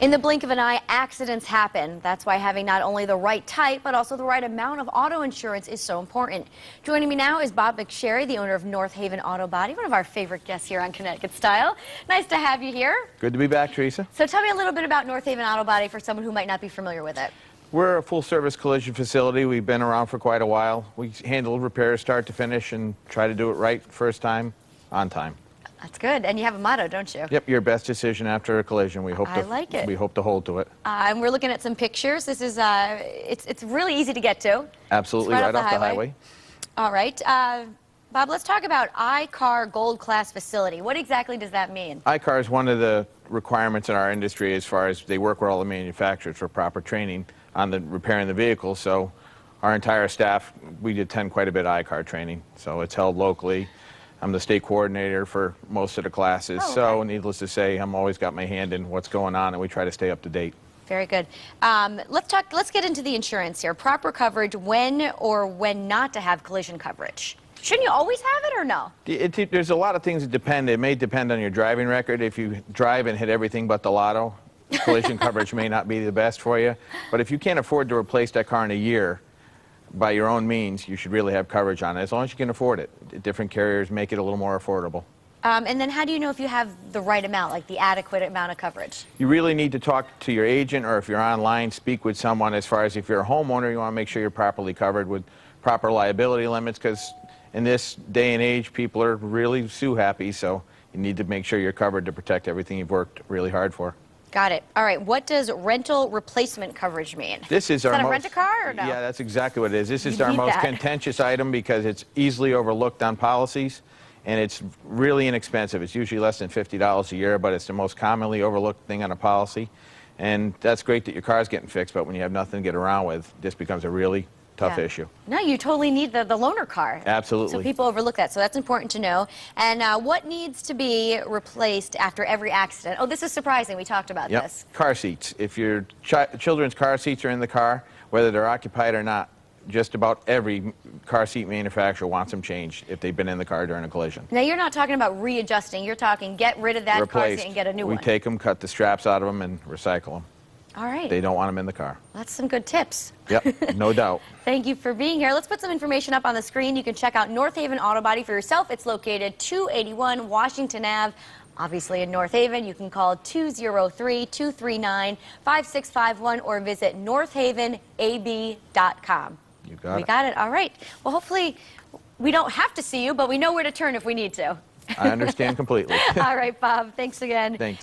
In the blink of an eye, accidents happen. That's why having not only the right type, but also the right amount of auto insurance is so important. Joining me now is Bob McSherry, the owner of North Haven Auto Body, one of our favorite guests here on Connecticut Style. Nice to have you here. Good to be back, Teresa. So tell me a little bit about North Haven Auto Body for someone who might not be familiar with it. We're a full-service collision facility. We've been around for quite a while. We handle repairs start to finish and try to do it right first time, on time. That's good. And you have a motto, don't you? Yep, your best decision after a collision. We hope I like it. We hope to hold to it. And we're looking at some pictures. This is it's really easy to get to. Absolutely, right off the highway. All right. Bob, let's talk about iCar Gold Class Facility. What exactly does that mean? iCar is one of the requirements in our industry as far as they work with all the manufacturers for proper training on the repairing the vehicle. So our entire staff, we attend quite a bit of iCar training. So it's held locally. I'm the state coordinator for most of the classes. Oh, okay. So needless to say, I'm always got my hand in what's going on, and we try to stay up to date. Very good. Let's get into the insurance here. Proper coverage, when or when not to have collision coverage. Shouldn't you always have it or no? There's a lot of things that depend. It may depend on your driving record. If you drive and hit everything but the lotto, collision coverage may not be the best for you. But if you can't afford to replace that car in a year by your own means, you should really have coverage on it, as long as you can afford it. Different carriers make it a little more affordable. And then how do you know if you have the right amount, like the adequate amount of coverage? You really need to talk to your agent, or if you're online, speak with someone. As far as if you're a homeowner, you want to make sure you're properly covered with proper liability limits, because in this day and age, people are really sue happy, so you need to make sure you're covered to protect everything you've worked really hard for. Got it. All right. What does rental replacement coverage mean? This is our that a rent-a-car or no? Yeah, that's exactly what it is. This is our most contentious item because it's easily overlooked on policies, and it's really inexpensive. It's usually less than $50 a year, but it's the most commonly overlooked thing on a policy. And that's great that your car's getting fixed, but when you have nothing to get around with, this becomes a really tough issue. No, you totally need the loaner car. Absolutely. So people overlook that, so that's important to know. And what needs to be replaced after every accident? Oh, this is surprising. We talked about this. Car seats. If your children's car seats are in the car, whether they're occupied or not, just about every car seat manufacturer wants them changed if they've been in the car during a collision. Now, you're not talking about readjusting. You're talking get rid of that car seat and get a new one. We take them, cut the straps out of them, and recycle them. All right. They don't want them in the car. That's some good tips. Yep, no doubt. Thank you for being here. Let's put some information up on the screen. You can check out North Haven Auto Body for yourself. It's located 281 Washington Ave. Obviously in North Haven, you can call 203-239-5651 or visit northavenab.com. You got it. We got it. All right. Well, hopefully we don't have to see you, but we know where to turn if we need to. I understand completely. All right, Bob. Thanks again. Thanks.